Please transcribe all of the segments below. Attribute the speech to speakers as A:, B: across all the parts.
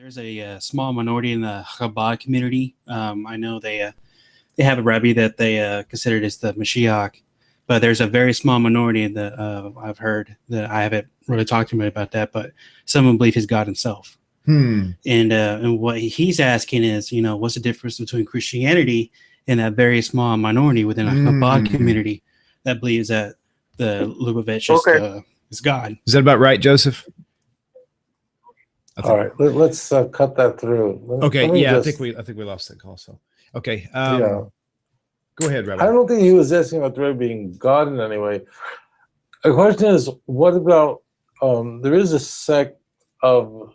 A: There's a small minority in the Chabad community. I know they have a rabbi that they considered as the Mashiach, but there's a very small minority that I've heard that I haven't really talked to him about that, but some of them believe he's God himself. And what he's asking is, what's the difference between Christianity and that very small minority within a Chabad community that believes that the Lubavitch is God?
B: Is that about right, Joseph?
C: All right, let's cut that through.
B: I think we lost that call. So, okay, go ahead, Rabbi.
C: I don't think he was asking about the Rebbe being God in any way. The question is, what about? There is a sect of.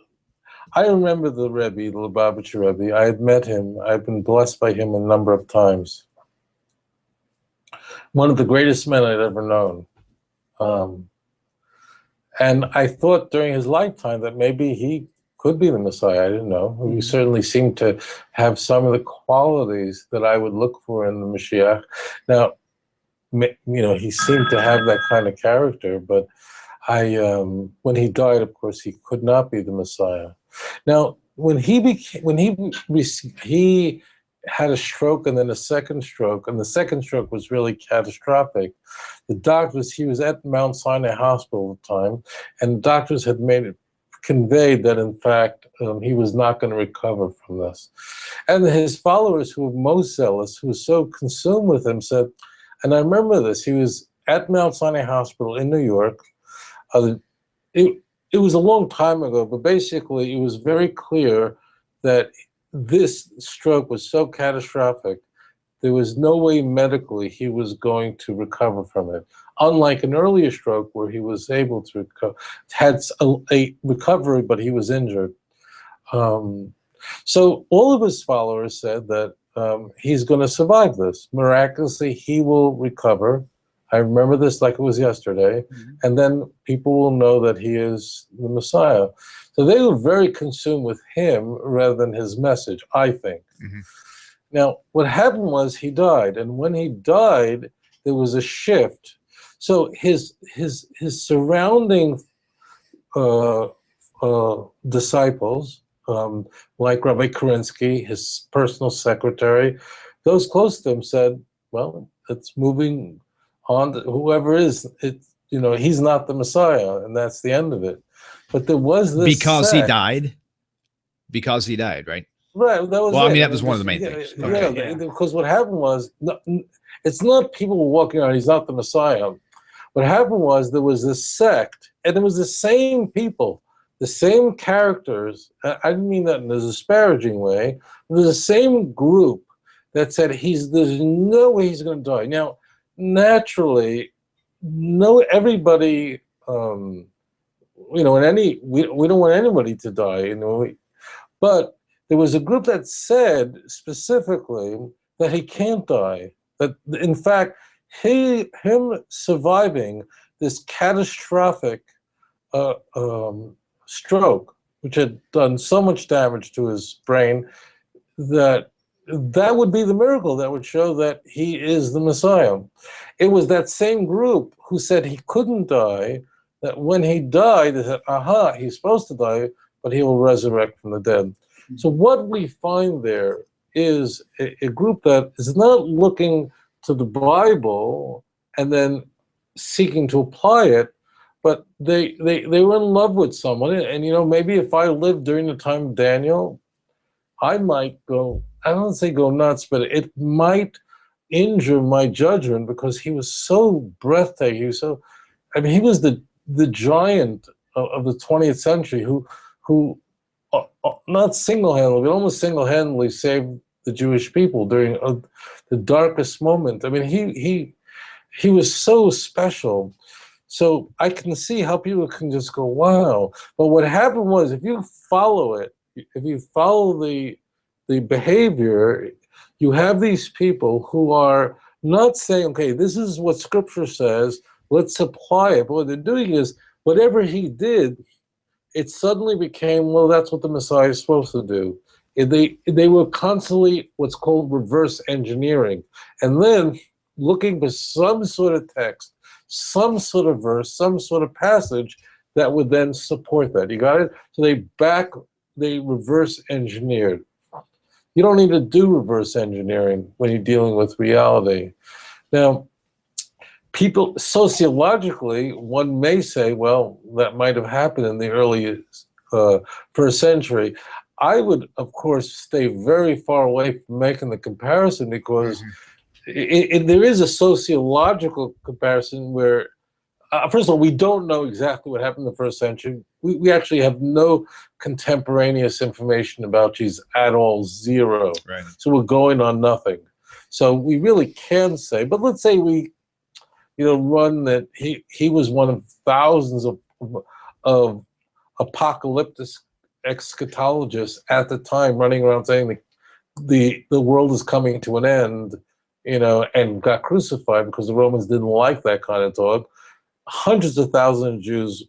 C: I remember the Rebbe, the Lubavitcher Rebbe. I had met him. I've been blessed by him a number of times. One of the greatest men I'd ever known. And I thought during his lifetime that maybe he could be the Messiah. I didn't know. He certainly seemed to have some of the qualities that I would look for in the Mashiach. Now, he seemed to have that kind of character, but when he died, of course, he could not be the Messiah. Now, when he had a stroke and then a second stroke, and the second stroke was really catastrophic. The doctors, he was at Mount Sinai Hospital at the time, and the doctors had conveyed that, in fact, he was not going to recover from this. And his followers, who were most zealous, who were so consumed with him, said, and I remember this, he was at Mount Sinai Hospital in New York. It was a long time ago, but basically it was very clear that this stroke was so catastrophic, there was no way medically he was going to recover from it. Unlike an earlier stroke where he was able to recover, had a recovery, but he was injured. So all of his followers said that he's going to survive this. Miraculously, he will recover. I remember this like it was yesterday. And then people will know that he is the Messiah. So they were very consumed with him rather than his message, I think. Now, what happened was he died. And when he died, there was a shift. So his surrounding disciples, like Rabbi Kerensky, his personal secretary, those close to him said, well, it's moving on. Whoever is, he's not the Messiah, and that's the end of it. But there was this
B: because he died, right?
C: Right. That was
B: that was one of the main things.
C: Because what happened was, it's not people were walking around, he's not the Messiah. What happened was there was this sect, and it was the same people, the same characters. I didn't mean that in a disparaging way. It was the same group that said there's no way he's going to die. Now, naturally, everybody, we don't want anybody to die, but there was a group that said specifically that he can't die. That in fact, him surviving this catastrophic stroke, which had done so much damage to his brain, that would be the miracle that would show that he is the Messiah. It was that same group who said he couldn't die, that when he died, they said, aha, he's supposed to die, but he will resurrect from the dead. So what we find there is a group that is not looking to the Bible and then seeking to apply it, but they were in love with someone. And, maybe if I lived during the time of Daniel, I might go, I don't say go nuts, but it might injure my judgment because he was so breathtaking. He was he was the giant of the 20th century who not single-handedly, but almost single-handedly saved the Jewish people during the darkest moment. I mean, he was so special. So I can see how people can just go, wow. But what happened was, if you follow it, if you follow the behavior, you have these people who are not saying, okay, this is what Scripture says, let's apply it. But what they're doing is, whatever he did, it suddenly became, well, that's what the Messiah is supposed to do. They were constantly what's called reverse engineering. And then looking for some sort of text, some sort of verse, some sort of passage that would then support that. You got it? So they back they reverse engineered. You don't need to do reverse engineering when you're dealing with reality. Now, people, sociologically, one may say, well, that might have happened in the early first century. I would, of course, stay very far away from making the comparison because there is a sociological comparison where, first of all, we don't know exactly what happened in the first century. We actually have no contemporaneous information about Jesus at all, zero.
B: Right.
C: So we're going on nothing. So we really can say, but let's say we, run that he was one of thousands of apocalyptic eschatologists at the time running around saying the world is coming to an end, and got crucified because the Romans didn't like that kind of talk. Hundreds of thousands of Jews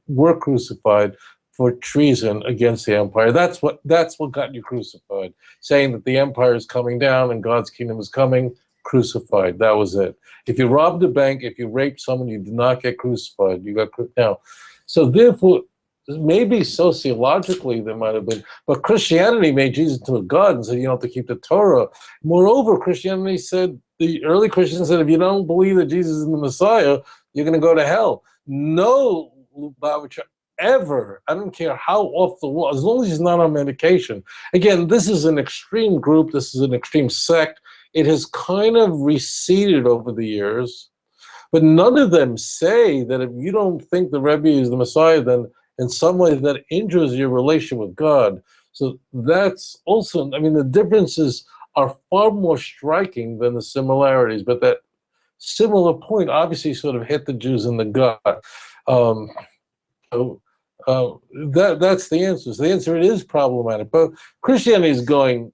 C: were crucified for treason against the empire. That's what got you crucified. Saying that the empire is coming down and God's kingdom is coming, crucified. That was it. If you robbed a bank, if you raped someone, you did not get crucified. You got now. So therefore, maybe sociologically there might have been, but Christianity made Jesus into a god and said you don't have to keep the Torah. Moreover, Christianity said, the early Christians said, if you don't believe that Jesus is the Messiah, you're going to go to hell. No Lubavitcher ever, I don't care how off the wall, as long as he's not on medication. Again, this is an extreme group. This is an extreme sect. It has kind of receded over the years, but none of them say that if you don't think the Rebbe is the Messiah, then in some way that injures your relation with God. So that's also, the differences are far more striking than the similarities, but that similar point obviously sort of hit the Jews in the gut. That's the answer. So the answer, it is problematic, but Christianity is going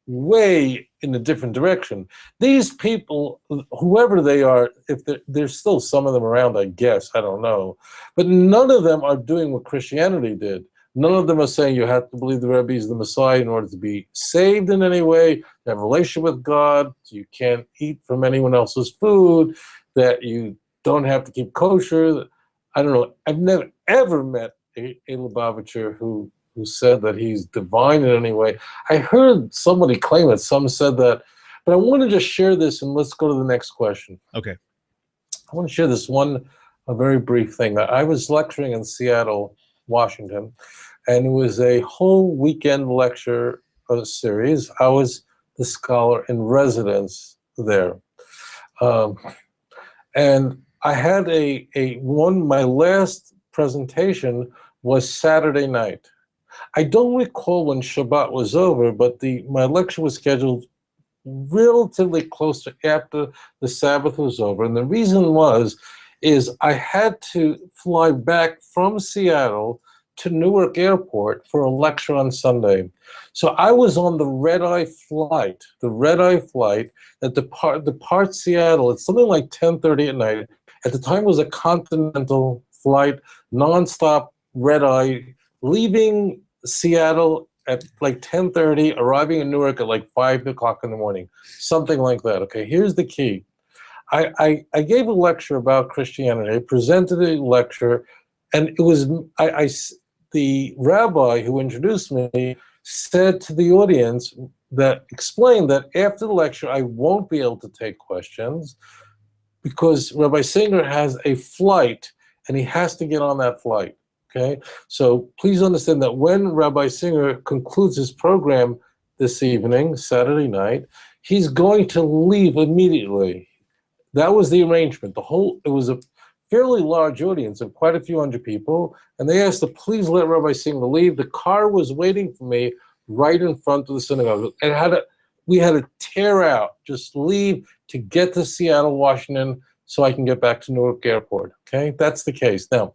C: way in a different direction. These people, whoever they are, if there's still some of them around, I guess, I don't know, but none of them are doing what Christianity did. None of them are saying you have to believe the Rebbe is the Messiah in order to be saved in any way, to have a relationship with God, you can't eat from anyone else's food, that you don't have to keep kosher. I don't know. I've never, ever met a Lubavitcher who said that he's divine in any way. I heard somebody claim it. Some said that. But I want to just share this, and let's go to the next question.
B: Okay.
C: I want to share this a very brief thing. I was lecturing in Seattle, Washington, and it was a whole weekend lecture series. I was the scholar in residence there. And I had my last presentation was Saturday night. I don't recall when Shabbat was over, but my lecture was scheduled relatively close to after the Sabbath was over. And the reason is I had to fly back from Seattle to Newark Airport for a lecture on Sunday. So I was on the red-eye flight that departs Seattle. It's something like 10:30 at night. At the time, it was a continental flight, nonstop red-eye, leaving Seattle at like 10:30, arriving in Newark at like 5 o'clock in the morning, something like that. Okay, here's the key. I gave a lecture about Christianity. I presented a lecture, and it was the rabbi who introduced me said to the audience that explained that after the lecture I won't be able to take questions because Rabbi Singer has a flight and he has to get on that flight. Okay, so please understand that when Rabbi Singer concludes his program this evening, Saturday night, he's going to leave immediately. That was the arrangement. It was a fairly large audience of quite a few hundred people, and they asked to please let Rabbi Singer leave. The car was waiting for me right in front of the synagogue, and we had to tear out, just leave to get to Seattle, Washington, so I can get back to Newark Airport. Okay, that's the case. Now,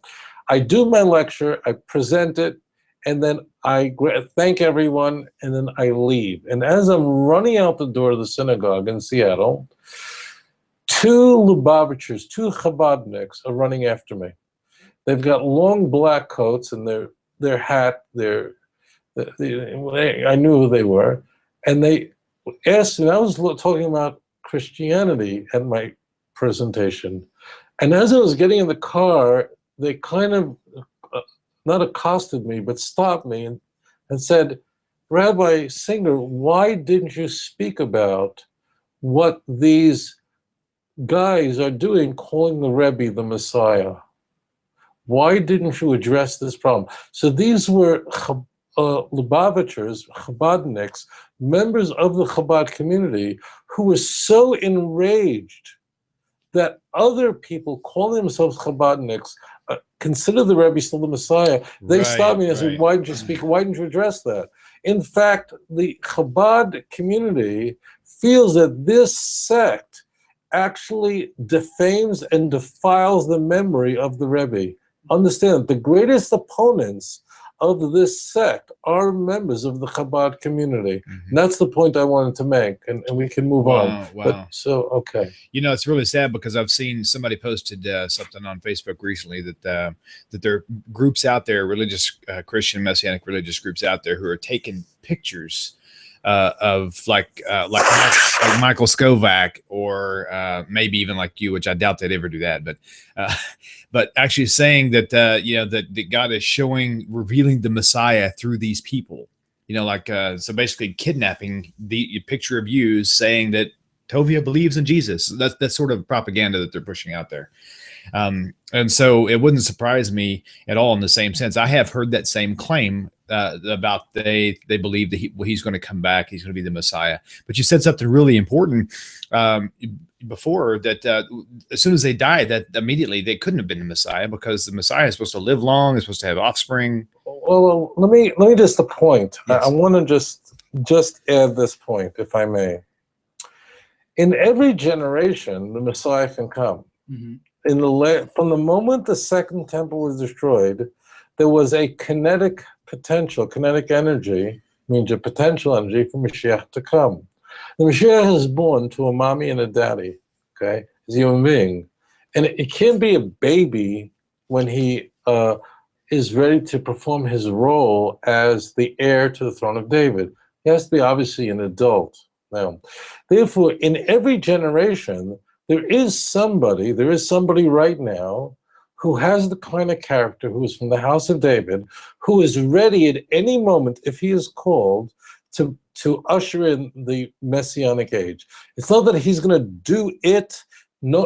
C: I do my lecture, I present it, and then I thank everyone, and then I leave. And as I'm running out the door of the synagogue in Seattle, two Lubavitchers, two Chabadniks are running after me. They've got long black coats and their hat, I knew who they were. And they asked me, I was talking about Christianity at my presentation. And as I was getting in the car, they kind of, not accosted me, but stopped me and and said, Rabbi Singer, why didn't you speak about what these guys are doing, calling the Rebbe the Messiah? Why didn't you address this problem? So these were Lubavitchers, Chabadniks, members of the Chabad community, who were so enraged that other people calling themselves Chabadniks consider the Rebbe still the Messiah. They stopped me and said, why didn't you speak? Why didn't you address that? In fact, the Chabad community feels that this sect actually defames and defiles the memory of the Rebbe. Understand, the greatest opponents of this sect are members of the Chabad community. And that's the point I wanted to make, and we can move on.
B: Wow.
C: But, okay.
B: You know, it's really sad because I've seen somebody posted something on Facebook recently that that there are groups out there, religious Christian Messianic religious groups out there who are taking pictures of like Michael Skobac or maybe even like you, which I doubt they'd ever do that, but actually saying that you know, that God is revealing the Messiah through these people, you know, like so basically kidnapping the picture of you, saying that Tovia believes in Jesus. That's sort of propaganda that they're pushing out there. And so it wouldn't surprise me at all in the same sense. I have heard that same claim about they believe that he's going to come back. He's going to be the Messiah. But you said something really important before, that as soon as they died, that immediately they couldn't have been the Messiah, because the Messiah is supposed to live long, is supposed to have offspring.
C: Well, let me just a point.
B: Yes.
C: I want to just add this point, if I may. In every generation, the Messiah can come. From the moment the second temple was destroyed, there was a kinetic energy, means a potential energy for Mashiach to come. The Mashiach is born to a mommy and a daddy, okay, as a human being. And it can't be a baby when he is ready to perform his role as the heir to the throne of David. He has to be obviously an adult. Now, therefore, in every generation, there is somebody right now who has the kind of character, who is from the house of David, who is ready at any moment, if he is called, to usher in the Messianic age. It's not that he's going to do it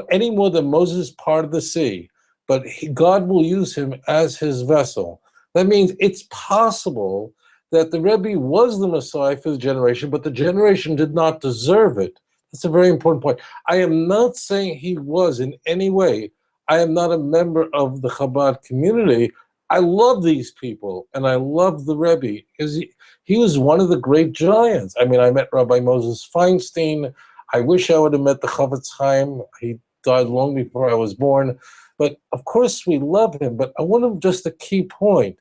C: any more than Moses parted the sea, but God will use him as his vessel. That means it's possible that the Rebbe was the Messiah for the generation, but the generation did not deserve it. That's a very important point. I am not saying he was in any way. I am not a member of the Chabad community. I love these people, and I love the Rebbe, because he was one of the great giants. I mean, I met Rabbi Moses Feinstein. I wish I would have met the Chavetz Chaim. He died long before I was born. But of course we love him. But I want to just a key point.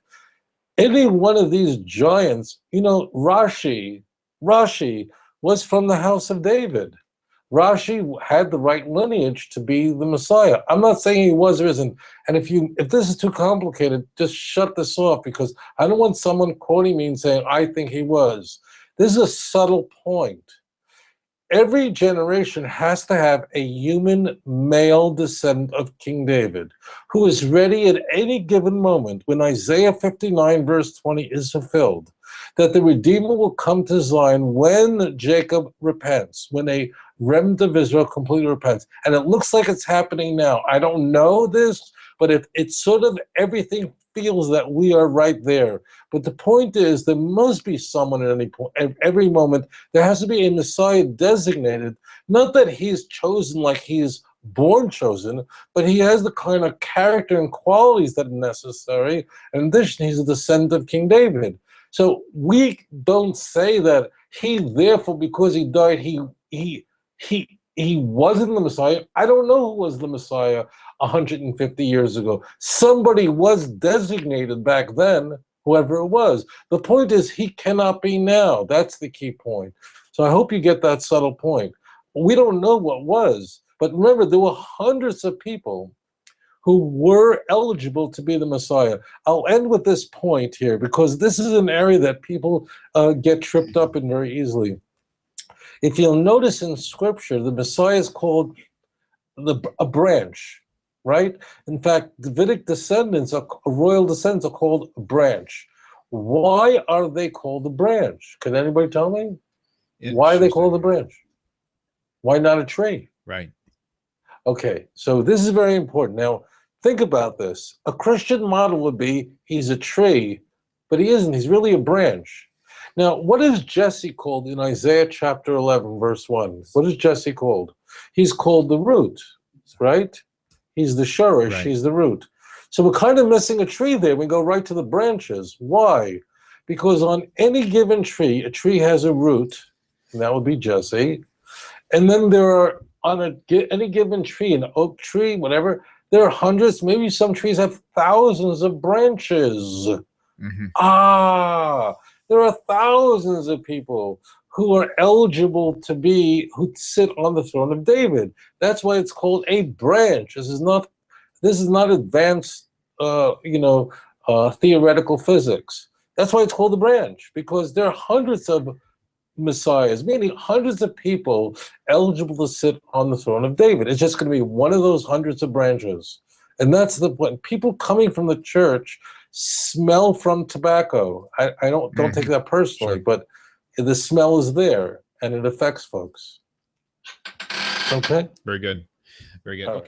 C: Any one of these giants, you know, Rashi was from the house of David. Rashi had the right lineage to be the Messiah. I'm not saying he was or isn't. And if this is too complicated, just shut this off, because I don't want someone quoting me and saying, I think he was. This is a subtle point. Every generation has to have a human male descendant of King David who is ready at any given moment, when Isaiah 59 verse 20 is fulfilled, that the Redeemer will come to Zion when Jacob repents, when a remnant of Israel completely repents. And it looks like it's happening now. I don't know this, but it's sort of everything feels that we are right there. But the point is, there must be someone at any point, at every moment. There has to be a Messiah designated, not that he's chosen like he's born chosen, but he has the kind of character and qualities that are necessary. In addition, he's a descendant of King David. So we don't say that he, therefore, because he died, he wasn't the Messiah. I don't know who was the Messiah 150 years ago. Somebody was designated back then, whoever it was. The point is, he cannot be now. That's the key point. So I hope you get that subtle point. We don't know what was, but remember, there were hundreds of people who were eligible to be the Messiah. I'll end with this point here, because this is an area that people get tripped up in very easily. If you'll notice in Scripture, the Messiah is called a branch, right? In fact, Davidic descendants, royal descendants, are called a branch. Why are they called a branch? Can anybody tell me? Why are they called a branch? Why not a tree?
B: Right.
C: Okay, so this is very important. Now, think about this. A Christian model would be he's a tree, but he isn't. He's really a branch. Now, what is Jesse called in Isaiah chapter 11, verse 1? What is Jesse called? He's called the root, right? He's the shurish,
B: Right.
C: he's the root. So we're kind of missing a tree there. We go right to the branches. Why? Because on any given tree, a tree has a root, and that would be Jesse. And then there are, on any given tree, an oak tree, whatever, there are hundreds, maybe some trees have thousands of branches. There are thousands of people who are eligible to be, who sit on the throne of David. That's why it's called a branch. This is not advanced, theoretical physics. That's why it's called a branch, because there are hundreds of messiahs, meaning hundreds of people eligible to sit on the throne of David. It's just going to be one of those hundreds of branches. And that's the point. People coming from the church smell from tobacco. I don't take that personally,
B: Sure.
C: but the smell is there and it affects folks. Okay?
B: Very good. Very good.
C: All right.
B: Okay.